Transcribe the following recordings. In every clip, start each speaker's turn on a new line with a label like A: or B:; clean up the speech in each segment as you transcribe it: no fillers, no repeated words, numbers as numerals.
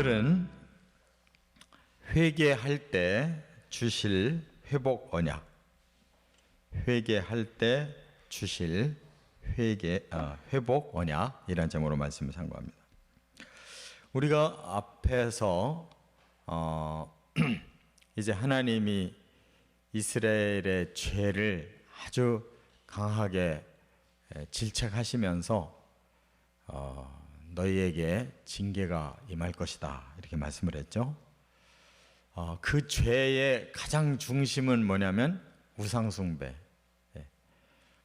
A: 오늘은 회개할 때 주실 회복 언약, 회개할 때 주실 회복 언약이라는 제목으로 말씀을 상고합니다. 우리가 앞에서 이제 하나님이 이스라엘의 죄를 아주 강하게 질책하시면서 너희에게 징계가 임할 것이다 이렇게 말씀을 했죠. 그 죄의 가장 중심은 뭐냐면 우상숭배.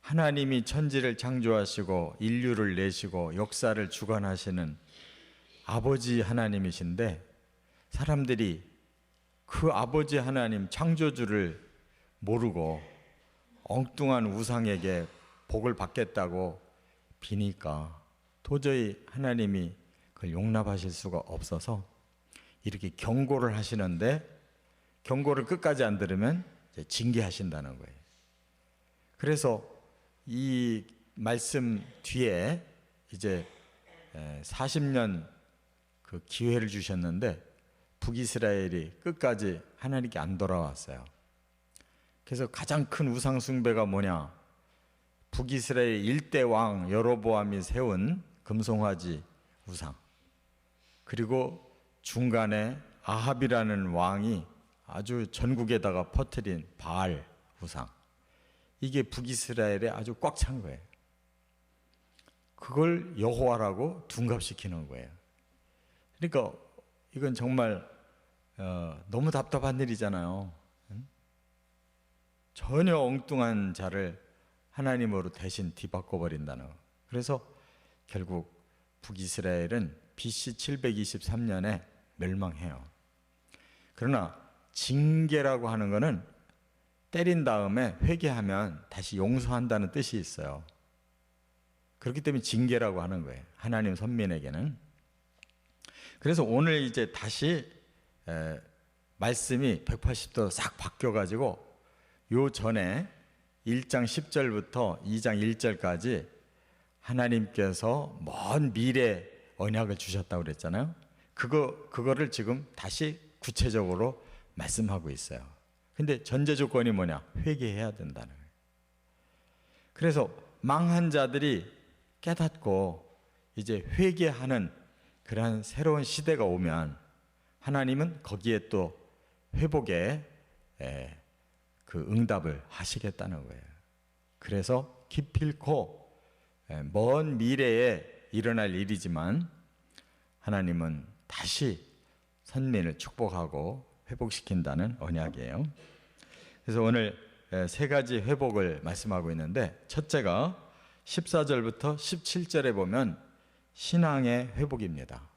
A: 하나님이 천지를 창조하시고 인류를 내시고 역사를 주관하시는 아버지 하나님이신데 사람들이 그 아버지 하나님 창조주를 모르고 엉뚱한 우상에게 복을 받겠다고 비니까 도저히 하나님이 그걸 용납하실 수가 없어서 이렇게 경고를 하시는데 경고를 끝까지 안 들으면 이제 징계하신다는 거예요. 그래서 이 말씀 뒤에 이제 40년 그 기회를 주셨는데 북이스라엘이 끝까지 하나님께 안 돌아왔어요. 그래서 가장 큰 우상 숭배가 뭐냐? 북이스라엘 일대 왕 여로보암이 세운 금송아지 우상, 그리고 중간에 아합이라는 왕이 아주 전국에다가 퍼뜨린 바알 우상, 이게 북이스라엘에 아주 꽉 찬 거예요. 그걸 여호와라고 둔갑시키는 거예요. 그러니까 이건 정말 너무 답답한 일이잖아요. 전혀 엉뚱한 자를 하나님으로 대신 뒤바꿔버린다는 거. 그래서 결국 북이스라엘은 BC 723년에 멸망해요. 그러나 징계라고 하는 것은 때린 다음에 회개하면 다시 용서한다는 뜻이 있어요. 그렇기 때문에 징계라고 하는 거예요, 하나님 선민에게는. 그래서 오늘 이제 다시 말씀이 180도 싹 바뀌어가지고 요 전에 1장 10절부터 2장 1절까지 하나님께서 먼 미래 언약을 주셨다고 그랬잖아요. 그거를 지금 다시 구체적으로 말씀하고 있어요. 근데 전제 조건이 뭐냐? 회개해야 된다는 거예요. 그래서 망한 자들이 깨닫고 이제 회개하는 그러한 새로운 시대가 오면 하나님은 거기에 또 회복의 그 응답을 하시겠다는 거예요. 그래서 기필코 먼 미래에 일어날 일이지만 하나님은 다시 선민을 축복하고 회복시킨다는 언약이에요. 그래서 오늘 세 가지 회복을 말씀하고 있는데, 첫째가 14절부터 17절에 보면 신앙의 회복입니다.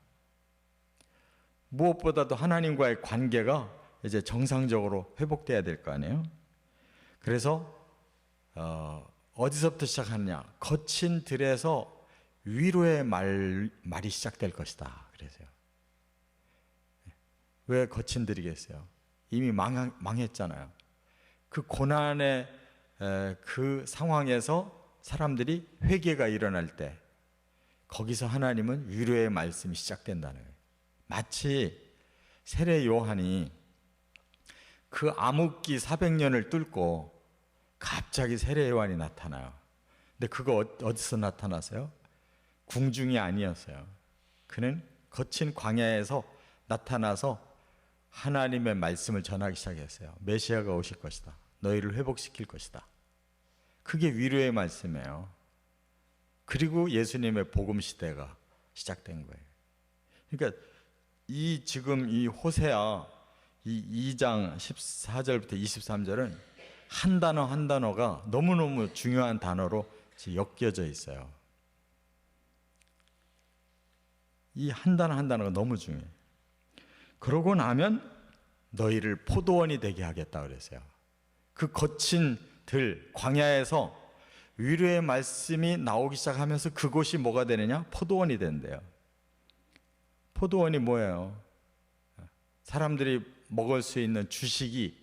A: 무엇보다도 하나님과의 관계가 이제 정상적으로 회복돼야 될 거 아니에요. 그래서 어디서부터 시작하느냐? 거친 들에서 위로의 말이 시작될 것이다 그래서요. 왜 거친 들이겠어요? 이미 망했잖아요. 그 고난의 그 상황에서 사람들이 회개가 일어날 때 거기서 하나님은 위로의 말씀이 시작된다는 거예요. 마치 세례 요한이 그 암흑기 400년을 뚫고 갑자기 세례 요한이 나타나요. 근데 그거 어디서 나타났어요? 궁중이 아니었어요. 그는 거친 광야에서 나타나서 하나님의 말씀을 전하기 시작했어요. 메시아가 오실 것이다. 너희를 회복시킬 것이다. 그게 위로의 말씀이에요. 그리고 예수님의 복음 시대가 시작된 거예요. 그러니까 지금 이 호세아 이 2장 14절부터 23절은 한 단어 한 단어가 너무너무 중요한 단어로 엮여져 있어요. 이 한 단어 한 단어가 너무 중요해요. 그러고 나면 너희를 포도원이 되게 하겠다 그랬어요. 그 거친 광야에서 위로의 말씀이 나오기 시작하면서 그곳이 뭐가 되느냐? 포도원이 된대요. 포도원이 뭐예요? 사람들이 먹을 수 있는 주식이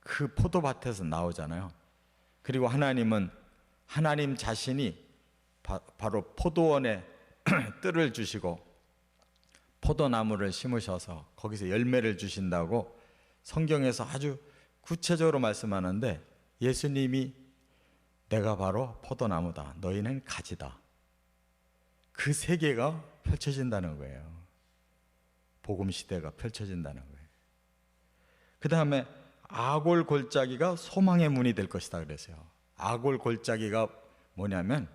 A: 그 포도밭에서 나오잖아요. 그리고 하나님은 하나님 자신이 바로 포도원에 뜰을 주시고 포도나무를 심으셔서 거기서 열매를 주신다고 성경에서 아주 구체적으로 말씀하는데, 예수님이 내가 바로 포도나무다, 너희는 가지다, 그 세계가 펼쳐진다는 거예요. 복음 시대가 펼쳐진다는 거예요. 그 다음에 아골 골짜기가 소망의 문이 될 것이다 그랬어요. 아골 골짜기가 뭐냐면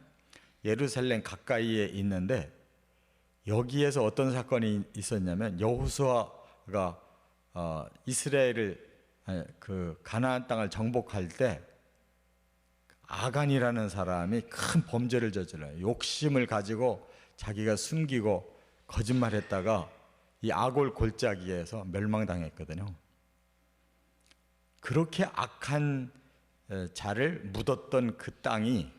A: 예루살렘 가까이에 있는데, 여기에서 어떤 사건이 있었냐면 여호수아가 이스라엘을 그 가나안 땅을 정복할 때 아간이라는 사람이 큰 범죄를 저질러요. 욕심을 가지고 자기가 숨기고 거짓말했다가 이 아골 골짜기에서 멸망당했거든요. 그렇게 악한 자를 묻었던 그 땅이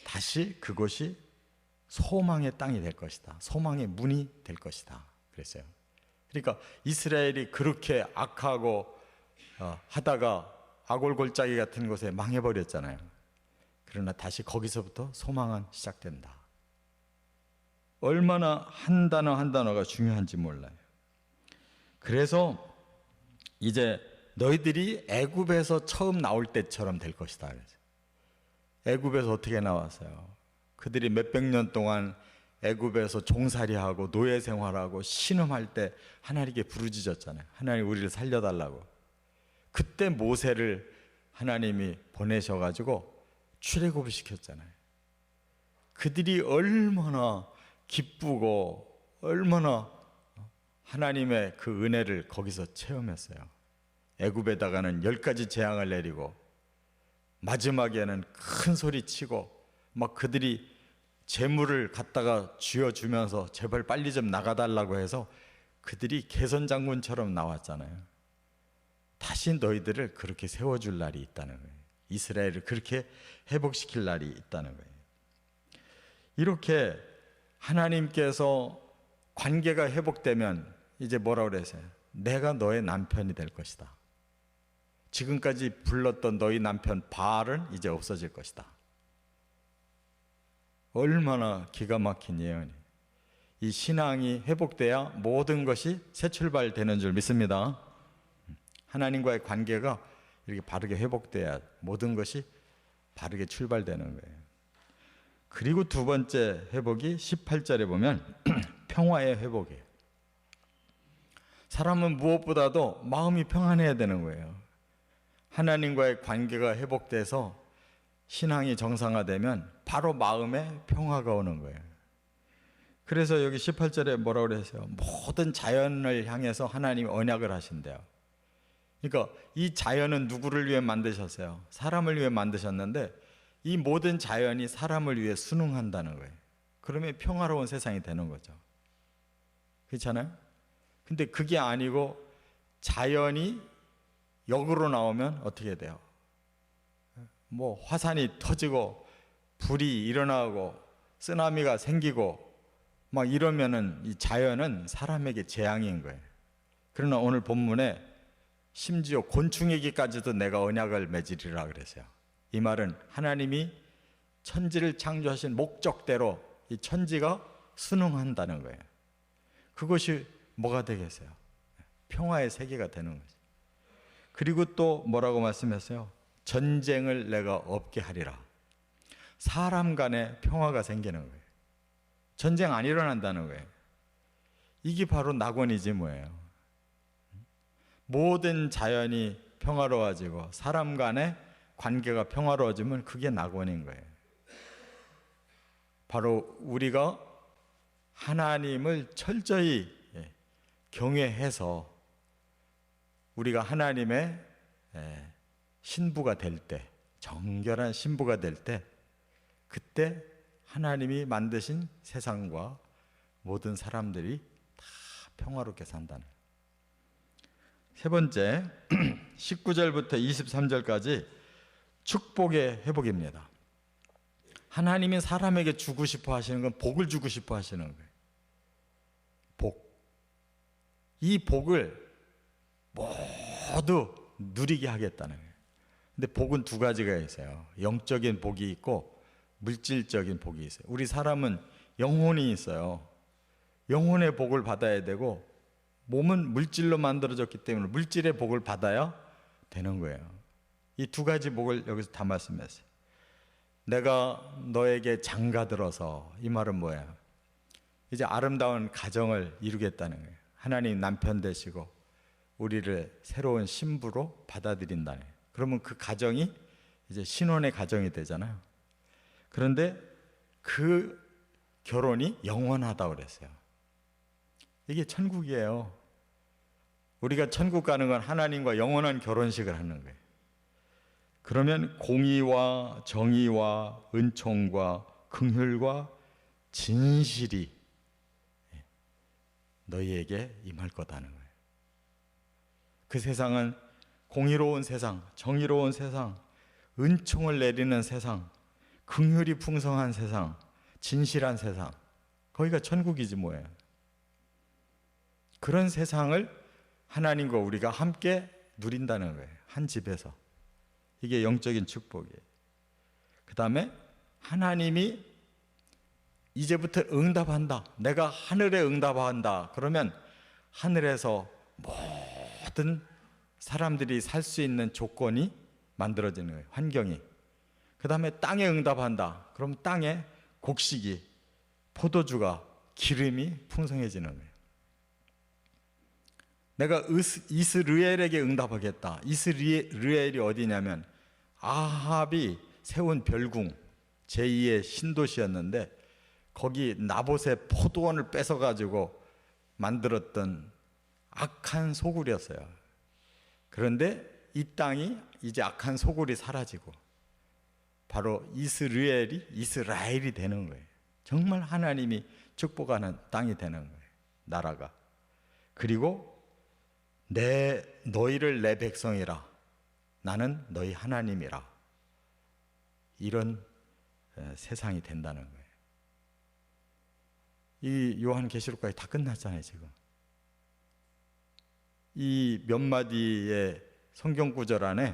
A: 다시 그곳이 소망의 땅이 될 것이다, 소망의 문이 될 것이다 그랬어요. 그러니까 이스라엘이 그렇게 악하고 하다가 아골 골짜기 같은 곳에 망해버렸잖아요. 그러나 다시 거기서부터 소망은 시작된다. 얼마나 한 단어 한 단어가 중요한지 몰라요. 그래서 이제 너희들이 애굽에서 처음 나올 때처럼 될 것이다 그래서. 애굽에서 어떻게 나왔어요? 그들이 몇백 년 동안 애굽에서 종살이하고 노예 생활하고 신음할 때 하나님께 부르짖었잖아요. 하나님 우리를 살려달라고. 그때 모세를 하나님이 보내셔가지고 출애굽을 시켰잖아요. 그들이 얼마나 기쁘고 얼마나 하나님의 그 은혜를 거기서 체험했어요. 애굽에다가는 10가지 재앙을 내리고 마지막에는 큰 소리 치고 막 그들이 재물을 갖다가 쥐어주면서 제발 빨리 좀 나가달라고 해서 그들이 개선장군처럼 나왔잖아요. 다시 너희들을 그렇게 세워줄 날이 있다는 거예요. 이스라엘을 그렇게 회복시킬 날이 있다는 거예요. 이렇게 하나님께서 관계가 회복되면 이제 뭐라고 그랬어요? 내가 너의 남편이 될 것이다. 지금까지 불렀던 너희 남편 바알은 이제 없어질 것이다. 얼마나 기가 막힌 예언이. 이 신앙이 회복돼야 모든 것이 새 출발되는 줄 믿습니다. 하나님과의 관계가 이렇게 바르게 회복돼야 모든 것이 바르게 출발되는 거예요. 그리고 두 번째 회복이 18절에 보면 평화의 회복이에요. 사람은 무엇보다도 마음이 평안해야 되는 거예요. 하나님과의 관계가 회복돼서 신앙이 정상화되면 바로 마음에 평화가 오는 거예요. 그래서 여기 18절에 뭐라고 그랬어요? 모든 자연을 향해서 하나님이 언약을 하신대요. 그러니까 이 자연은 누구를 위해 만드셨어요? 사람을 위해 만드셨는데 이 모든 자연이 사람을 위해 순응한다는 거예요. 그러면 평화로운 세상이 되는 거죠. 그렇잖아요? 근데 그게 아니고 자연이 역으로 나오면 어떻게 돼요? 뭐 화산이 터지고 불이 일어나고 쓰나미가 생기고 막 이러면은 이 자연은 사람에게 재앙인 거예요. 그러나 오늘 본문에 심지어 곤충에게까지도 내가 언약을 맺으리라 그랬어요. 이 말은 하나님이 천지를 창조하신 목적대로 이 천지가 순응한다는 거예요. 그것이 뭐가 되겠어요? 평화의 세계가 되는 거죠. 그리고 또 뭐라고 말씀했어요? 전쟁을 내가 없게 하리라. 사람 간에 평화가 생기는 거예요. 전쟁 안 일어난다는 거예요. 이게 바로 낙원이지 뭐예요. 모든 자연이 평화로워지고 사람 간의 관계가 평화로워지면 그게 낙원인 거예요. 바로 우리가 하나님을 철저히 경외해서 우리가 하나님의 신부가 될 때, 정결한 신부가 될 때, 그때 하나님이 만드신 세상과 모든 사람들이 다 평화롭게 산다는 거예요. 세 번째, 19절부터 23절까지 축복의 회복입니다. 하나님이 사람에게 주고 싶어 하시는 건 복을 주고 싶어 하시는 거예요. 복. 이 복을 모두 누리게 하겠다는 거예요. 근데 복은 두 가지가 있어요. 영적인 복이 있고 물질적인 복이 있어요. 우리 사람은 영혼이 있어요. 영혼의 복을 받아야 되고 몸은 물질로 만들어졌기 때문에 물질의 복을 받아야 되는 거예요. 이 두 가지 복을 여기서 다 말씀했어요. 내가 너에게 장가들어서, 이 말은 뭐예요? 이제 아름다운 가정을 이루겠다는 거예요. 하나님 남편 되시고 우리를 새로운 신부로 받아들인다는 거예요. 그러면 그 가정이 이제 신혼의 가정이 되잖아요. 그런데 그 결혼이 영원하다고 그랬어요. 이게 천국이에요. 우리가 천국 가는 건 하나님과 영원한 결혼식을 하는 거예요. 그러면 공의와 정의와 은총과 긍휼과 진실이 너희에게 임할 거다는 거예요. 그 세상은 공의로운 세상, 정의로운 세상, 은총을 내리는 세상, 긍휼이 풍성한 세상, 진실한 세상, 거기가 천국이지 뭐예요. 그런 세상을 하나님과 우리가 함께 누린다는 거예요. 한 집에서. 이게 영적인 축복이에요. 그 다음에 하나님이 이제부터 응답한다. 내가 하늘에 응답한다. 그러면 하늘에서 모든 사람들이 살 수 있는 조건이 만들어지는 거예요. 환경이. 그 다음에 땅에 응답한다. 그럼 땅에 곡식이, 포도주가, 기름이 풍성해지는 거예요. 내가 이스르엘에게 응답하겠다. 이스르엘이 어디냐면 아합이 세운 별궁, 제2의 신도시였는데 거기 나봇의 포도원을 뺏어가지고 만들었던 악한 소굴이었어요. 그런데 이 땅이 이제 악한 소굴이 사라지고 바로 이스라엘이 되는 거예요. 정말 하나님이 축복하는 땅이 되는 거예요. 나라가. 그리고 너희를 내 백성이라, 나는 너희 하나님이라, 이런 세상이 된다는 거예요. 이 요한계시록까지 다 끝났잖아요. 지금 이 몇 마디의 성경 구절 안에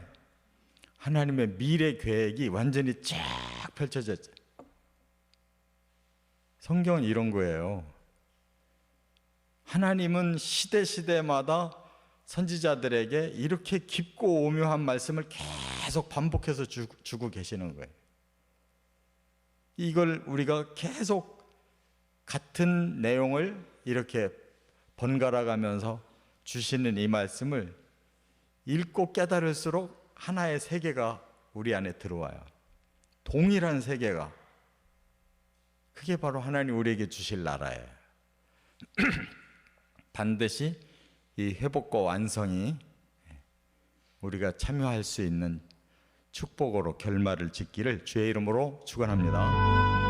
A: 하나님의 미래 계획이 완전히 쫙 펼쳐졌죠. 성경은 이런 거예요. 하나님은 시대마다 선지자들에게 이렇게 깊고 오묘한 말씀을 계속 반복해서 주고 계시는 거예요. 이걸 우리가 계속 같은 내용을 이렇게 번갈아 가면서 주시는 이 말씀을 읽고 깨달을수록 하나의 세계가 우리 안에 들어와요. 동일한 세계가. 그게 바로 하나님 우리에게 주실 나라예요. 반드시 이 회복과 완성이 우리가 참여할 수 있는 축복으로 결말을 짓기를 주의 이름으로 축원합니다.